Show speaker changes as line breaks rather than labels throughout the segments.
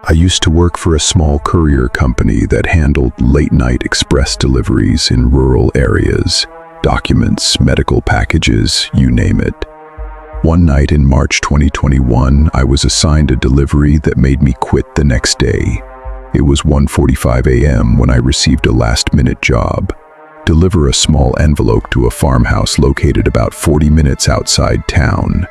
I used to work for a small courier company that handled late-night express deliveries in rural areas. Documents, medical packages, you name it. One night in March 2021, I was assigned a delivery that made me quit the next day. It was 1:45 a.m. when I received a last-minute job. Deliver a small envelope to a farmhouse located about 40 minutes outside town.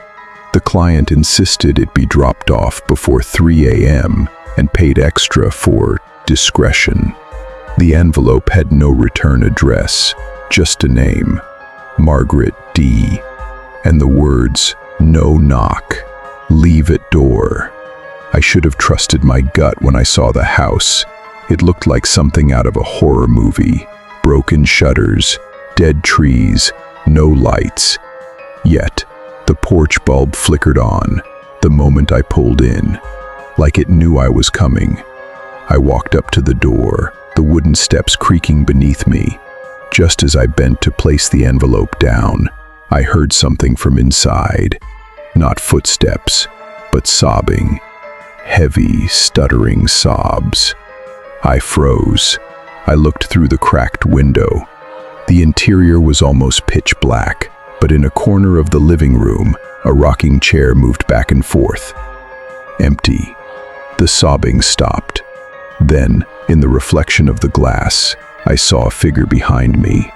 The client insisted it be dropped off before 3 a.m. and paid extra for discretion. The envelope had no return address, just a name, Margaret D., and the words, "No knock, leave at door." I should have trusted my gut when I saw the house. It looked like something out of a horror movie. Broken shutters, dead trees, no lights. Yet, the porch bulb flickered on the moment I pulled in, like it knew I was coming. I walked up to the door, the wooden steps creaking beneath me. Just as I bent to place the envelope down, I heard something from inside. Not footsteps, but sobbing. Heavy, stuttering sobs. I froze. I looked through the cracked window. The interior was almost pitch black, but in a corner of the living room, a rocking chair moved back and forth. Empty. The sobbing stopped. Then, in the reflection of the glass, I saw a figure behind me.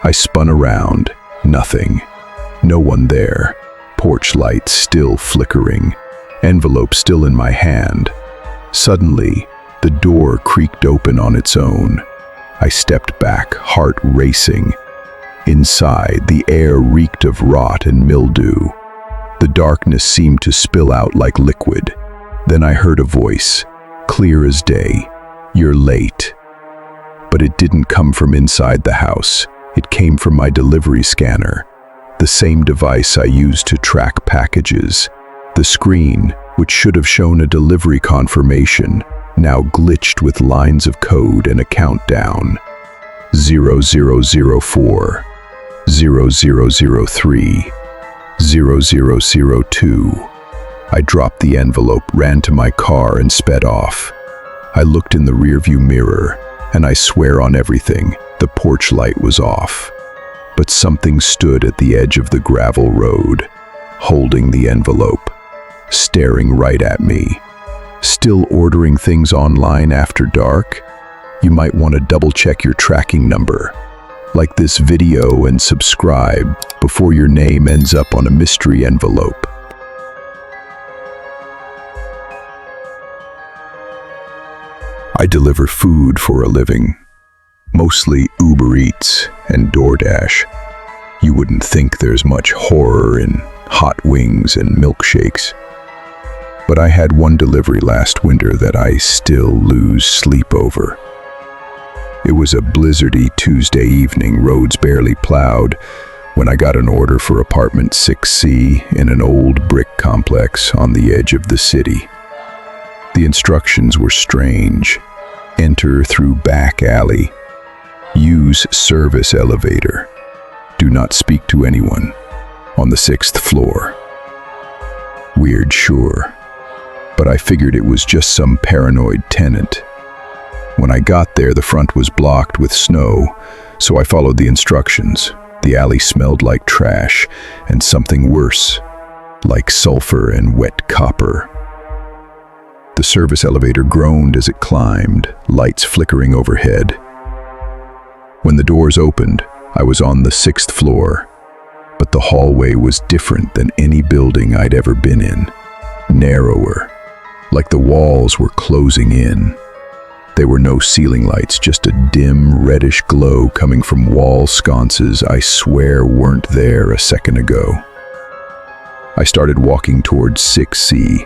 I spun around. Nothing. No one there. Porch light still flickering. Envelope still in my hand. Suddenly, the door creaked open on its own. I stepped back, heart racing. Inside, the air reeked of rot and mildew. The darkness seemed to spill out like liquid. Then I heard a voice, clear as day, "You're late." But it didn't come from inside the house. It came from my delivery scanner, the same device I used to track packages. The screen, which should have shown a delivery confirmation, now glitched with lines of code and a countdown. 0004, 0003, 0002. I dropped the envelope, ran to my car, and sped off. I looked in the rearview mirror, and I swear on everything, the porch light was off. But something stood at the edge of the gravel road, holding the envelope, staring right at me. Still ordering things online after dark? You might want to double-check your tracking number. Like this video and subscribe before your name ends up on a mystery envelope. I deliver food for a living, mostly Uber Eats and DoorDash. You wouldn't think there's much horror in hot wings and milkshakes. But I had one delivery last winter that I still lose sleep over. It was a blizzardy Tuesday evening, roads barely plowed, when I got an order for apartment 6C in an old brick complex on the edge of the city. The instructions were strange. Enter through back alley. Use service elevator. Do not speak to anyone. On the 6th floor. Weird, sure. But I figured it was just some paranoid tenant. When I got there, the front was blocked with snow, so I followed the instructions. The alley smelled like trash, and something worse, like sulfur and wet copper. The service elevator groaned as it climbed, lights flickering overhead. When the doors opened, I was on the 6th floor, but the hallway was different than any building I'd ever been in. Narrower, like the walls were closing in. There were no ceiling lights, just a dim, reddish glow coming from wall sconces I swear weren't there a second ago. I started walking towards 6C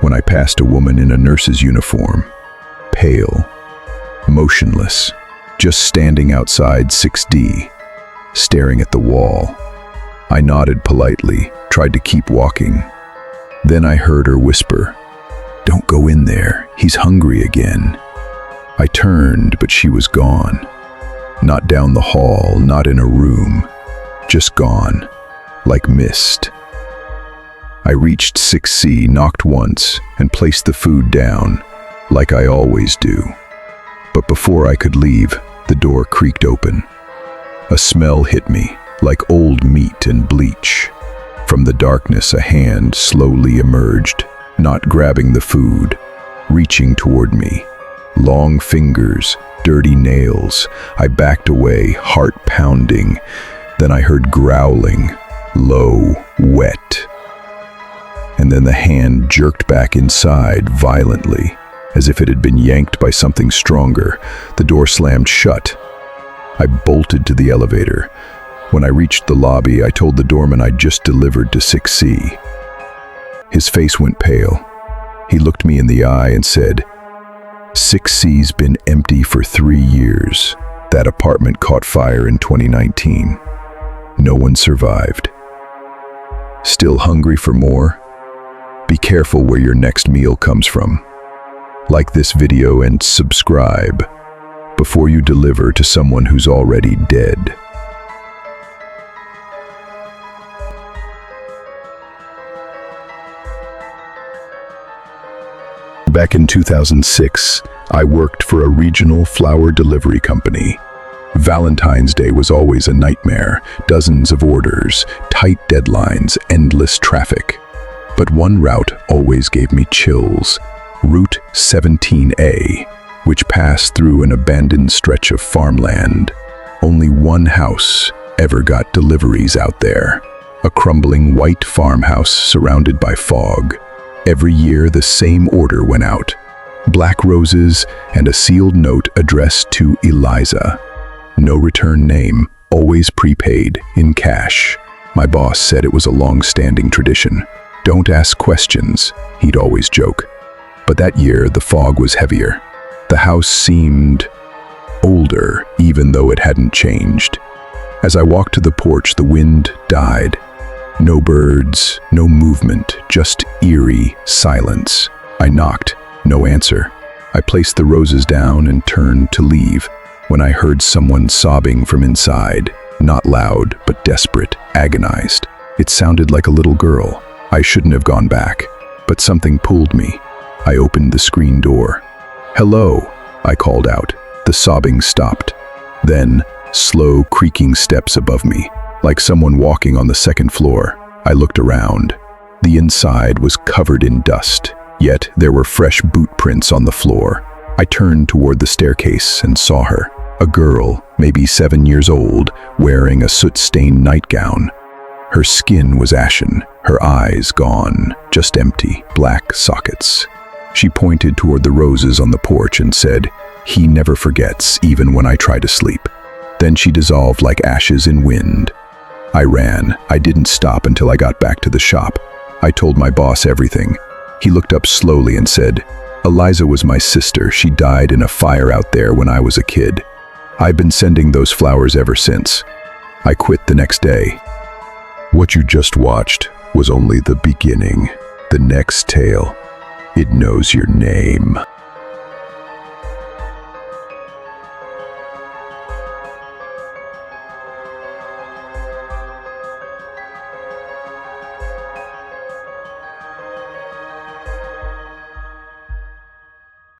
when I passed a woman in a nurse's uniform, pale, motionless, just standing outside 6D, staring at the wall. I nodded politely, tried to keep walking. Then I heard her whisper, "Don't go in there, he's hungry again." I turned, but she was gone. Not down the hall, not in a room, just gone, like mist. I reached 6C, knocked once, and placed the food down. like I always do. But before I could leave, the door creaked open. A smell hit me, like old meat and bleach. From the darkness, a hand slowly emerged, not grabbing the food, reaching toward me. Long fingers, dirty nails. I backed away, heart pounding. Then I heard growling, low, wet. And then the hand jerked back inside violently, as if it had been yanked by something stronger. The door slammed shut. I bolted to the elevator. When I reached the lobby, I told the doorman I'd just delivered to 6C. His face went pale. He looked me in the eye and said, "6C's been empty for 3 years. That apartment caught fire in 2019. No one survived. Still hungry for more? Be careful where your next meal comes from. Like this video and subscribe before you deliver to someone who's already dead." Back in 2006, I worked for a regional flower delivery company. Valentine's Day was always a nightmare. Dozens of orders, tight deadlines, endless traffic. But one route always gave me chills. Route 17A, which passed through an abandoned stretch of farmland. Only one house ever got deliveries out there. A crumbling white farmhouse surrounded by fog. Every year the same order went out. Black roses and a sealed note addressed to Eliza. No return name, always prepaid in cash. My boss said it was a long-standing tradition. "Don't ask questions," he'd always joke. But that year the fog was heavier. The house seemed older, even though it hadn't changed. As I walked to the porch, the wind died. No birds, no movement, just eerie silence. I knocked, no answer. I placed the roses down and turned to leave when I heard someone sobbing from inside. Not loud, but desperate, agonized. It sounded like a little girl. I shouldn't have gone back, but something pulled me. I opened the screen door. "Hello," I called out. The sobbing stopped. Then, slow, creaking steps above me, like someone walking on the second floor. I looked around. The inside was covered in dust, yet there were fresh boot prints on the floor. I turned toward the staircase and saw her. A girl, maybe 7 years old, wearing a soot-stained nightgown. Her skin was ashen, her eyes gone, just empty, black sockets. She pointed toward the roses on the porch and said, "He never forgets, even when I try to sleep." Then she dissolved like ashes in wind. I ran. I didn't stop until I got back to the shop. I told my boss everything. He looked up slowly and said, "Eliza was my sister. She died in a fire out there when I was a kid. I've been sending those flowers ever since." I quit the next day. What you just watched was only the beginning. The next tale, it knows your name.